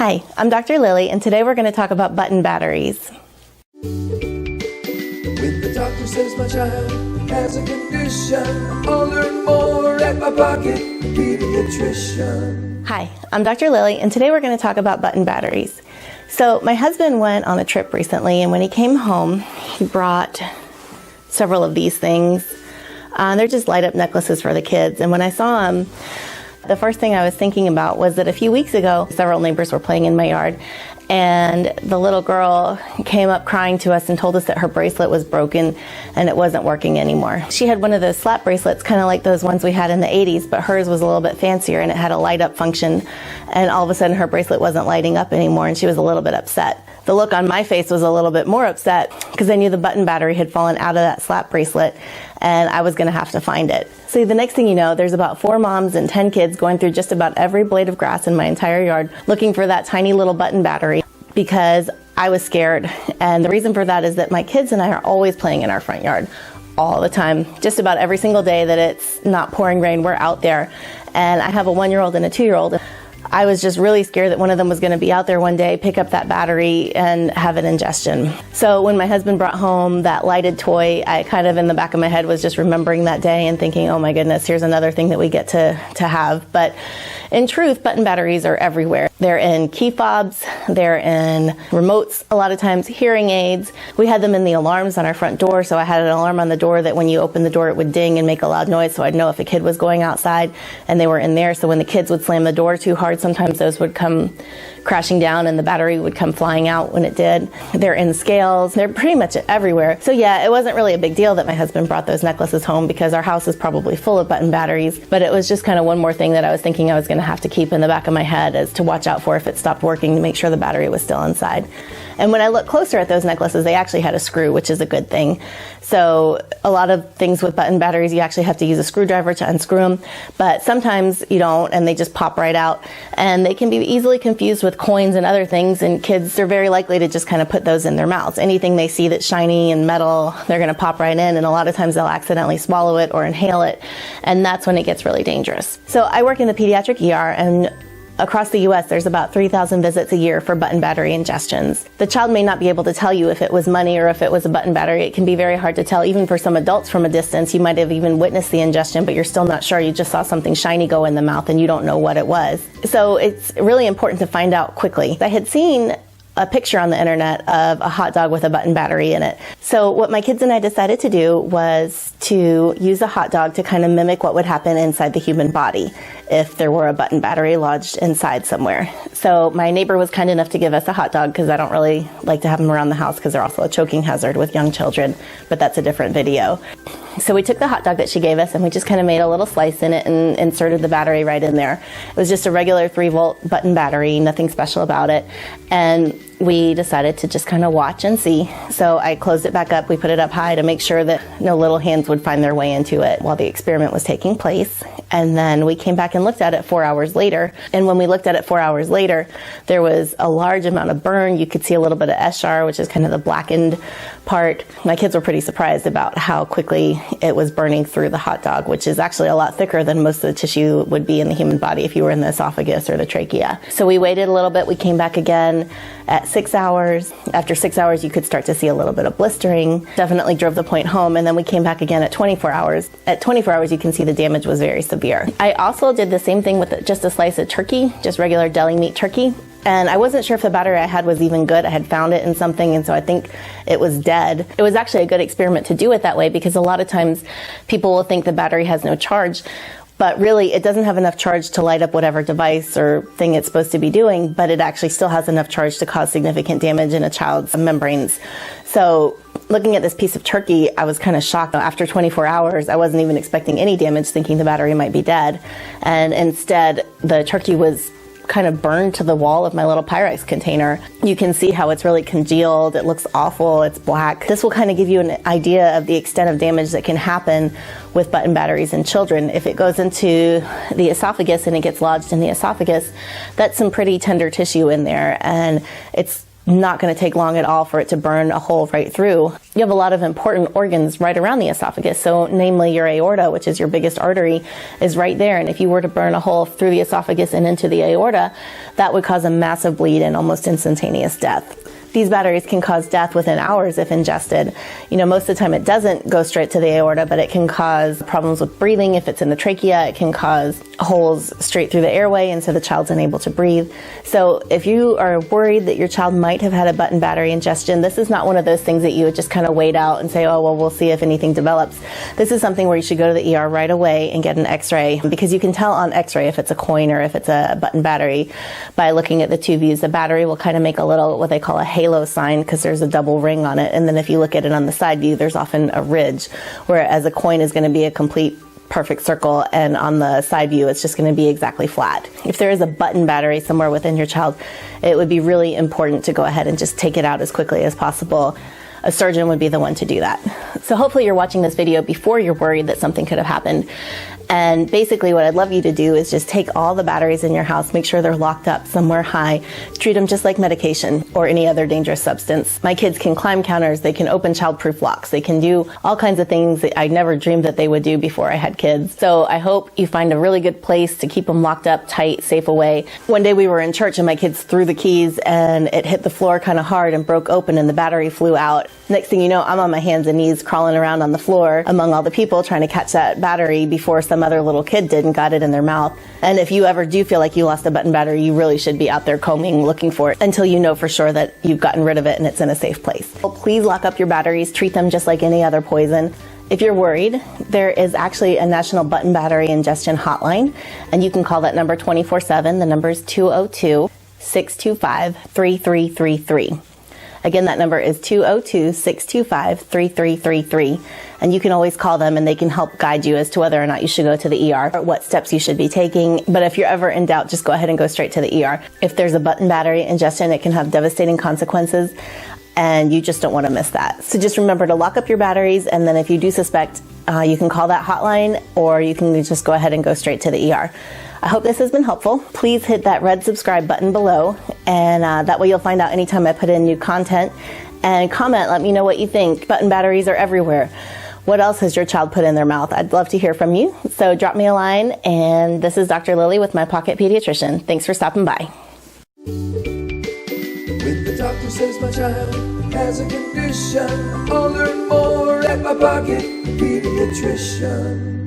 Hi, I'm Dr. Lili, and today we're going to talk about button batteries. When the doctor says my child has a condition, I'll learn more at my pocket pediatrician. Hi, I'm Dr. Lili, and today we're going to talk about button batteries. So my husband went on a trip recently, and when he came home, he brought several of these things. They're just light up necklaces for the kids, and when I saw them, the first thing I was thinking about was that a few weeks ago, several neighbors were playing in my yard, and the little girl came up crying to us and told us that her bracelet was broken and it wasn't working anymore. She had one of those slap bracelets, kind of like those ones we had in the 80s, but hers was a little bit fancier and it had a light up function, and all of a sudden her bracelet wasn't lighting up anymore and she was a little bit upset. The look on my face was a little bit more upset because I knew the button battery had fallen out of that slap bracelet and I was going to have to find it. So the next thing you know, there's about 4 moms and 10 kids going through just about every blade of grass in my entire yard looking for that tiny little button battery because I was scared. And the reason for that is that my kids and I are always playing in our front yard all the time. Just about every single day that it's not pouring rain, we're out there. And I have a 1-year-old and a 2-year-old. I was just really scared that one of them was going to be out there one day, pick up that battery, and have an ingestion. So when my husband brought home that lighted toy, I kind of in the back of my head was just remembering that day and thinking, oh my goodness, here's another thing that we get to have. But in truth, button batteries are everywhere. They're in key fobs, they're in remotes, a lot of times hearing aids. We had them in the alarms on our front door, so I had an alarm on the door that when you open the door it would ding and make a loud noise, so I'd know if a kid was going outside and they were in there. So when the kids would slam the door too hard, sometimes those would come crashing down and the battery would come flying out when it did. They're in scales, they're pretty much everywhere. So yeah, it wasn't really a big deal that my husband brought those necklaces home because our house is probably full of button batteries, but it was just kind of one more thing that I was thinking I was going to have to keep in the back of my head as to watch out for if it stopped working to make sure the battery was still inside. And when I look closer at those necklaces, they actually had a screw, which is a good thing. So a lot of things with button batteries, you actually have to use a screwdriver to unscrew them, but sometimes you don't and they just pop right out. And they can be easily confused with coins and other things, and kids are very likely to just kind of put those in their mouths. Anything they see that's shiny and metal, they're going to pop right in, and a lot of times they'll accidentally swallow it or inhale it, and that's when it gets really dangerous. So I work in the pediatric ER, and across the U.S., there's about 3,000 visits a year for button battery ingestions. The child may not be able to tell you if it was money or if it was a button battery. It can be very hard to tell, even for some adults from a distance. You might have even witnessed the ingestion, but you're still not sure. You just saw something shiny go in the mouth and you don't know what it was. So it's really important to find out quickly. I had seen a picture on the internet of a hot dog with a button battery in it. So what my kids and I decided to do was to use a hot dog to kind of mimic what would happen inside the human body if there were a button battery lodged inside somewhere. So my neighbor was kind enough to give us a hot dog because I don't really like to have them around the house because they're also a choking hazard with young children, but that's a different video. So we took the hot dog that she gave us and we just kind of made a little slice in it and inserted the battery right in there. It was just a regular 3-volt button battery, nothing special about it. And we decided to just kind of watch and see. So I closed it back up, we put it up high to make sure that no little hands would find their way into it while the experiment was taking place. And then we came back and looked at it 4 hours later. And when we looked at it 4 hours later, there was a large amount of burn. You could see a little bit of eschar, which is kind of the blackened part. My kids were pretty surprised about how quickly it was burning through the hot dog, which is actually a lot thicker than most of the tissue would be in the human body if you were in the esophagus or the trachea. So we waited a little bit. We came back again at 6 hours. After 6 hours, you could start to see a little bit of blistering. Definitely drove the point home. And then we came back again at 24 hours. At 24 hours, you can see the damage was very severe. I also did the same thing with just a slice of turkey, just regular deli meat turkey. And I wasn't sure if the battery I had was even good. I had found it in something, and so I think it was dead. It was actually a good experiment to do it that way because a lot of times people will think the battery has no charge, but really it doesn't have enough charge to light up whatever device or thing it's supposed to be doing, but it actually still has enough charge to cause significant damage in a child's membranes. So looking at this piece of turkey, I was kind of shocked. After 24 hours, I wasn't even expecting any damage, thinking the battery might be dead. And instead, the turkey was kind of burned to the wall of my little Pyrex container. You can see how it's really congealed. It looks awful. It's black. This will kind of give you an idea of the extent of damage that can happen with button batteries in children. If it goes into the esophagus and it gets lodged in the esophagus, that's some pretty tender tissue in there, and it's not going to take long at all for it to burn a hole right through. You have a lot of important organs right around the esophagus. So namely your aorta, which is your biggest artery, is right there. And if you were to burn a hole through the esophagus and into the aorta, that would cause a massive bleed and almost instantaneous death. These batteries can cause death within hours if ingested. Most of the time it doesn't go straight to the aorta, but it can cause problems with breathing if it's in the trachea. It can cause holes straight through the airway, and so the child's unable to breathe. So if you are worried that your child might have had a button battery ingestion, this is not one of those things that you would just kind of wait out and say, oh, well, we'll see if anything develops. This is something where you should go to the ER right away and get an x-ray, because you can tell on x-ray if it's a coin or if it's a button battery by looking at the two views. The battery will kind of make a little, what they call a halo sign, because there's a double ring on it. And then if you look at it on the side view, there's often a ridge, whereas a coin is going to be a complete perfect circle, and on the side view it's just going to be exactly flat. If there is a button battery somewhere within your child, it would be really important to go ahead and just take it out as quickly as possible. A surgeon would be the one to do that. So hopefully you're watching this video before you're worried that something could have happened. And basically what I'd love you to do is just take all the batteries in your house, make sure they're locked up somewhere high, treat them just like medication or any other dangerous substance. My kids can climb counters, they can open child-proof locks, they can do all kinds of things that I never dreamed that they would do before I had kids. So I hope you find a really good place to keep them locked up, tight, safe away. One day we were in church and my kids threw the keys and it hit the floor kind of hard and broke open and the battery flew out. Next thing you know, I'm on my hands and knees crawling around on the floor among all the people trying to catch that battery before some other little kid did and got it in their mouth. And if you ever do feel like you lost a button battery, you really should be out there combing, looking for it until you know for sure that you've gotten rid of it and it's in a safe place. Well, please lock up your batteries, treat them just like any other poison. If you're worried, there is actually a national button battery ingestion hotline, and you can call that number 24/7. The number is 202-625-3333. Again, that number is 202-625-3333. And you can always call them and they can help guide you as to whether or not you should go to the ER or what steps you should be taking. But if you're ever in doubt, just go ahead and go straight to the ER. If there's a button battery ingestion, it can have devastating consequences, and you just don't want to miss that. So just remember to lock up your batteries, and then if you do suspect, you can call that hotline, or you can just go ahead and go straight to the ER. I hope this has been helpful. Please hit that red subscribe button below, and that way you'll find out anytime I put in new content. And comment, let me know what you think. Button batteries are everywhere. What else has your child put in their mouth? I'd love to hear from you. So drop me a line, and this is Dr. Lily with My Pocket Pediatrician. Thanks for stopping by. When the doctor says my child has a condition, I'll learn more at My Pocket Pediatrician.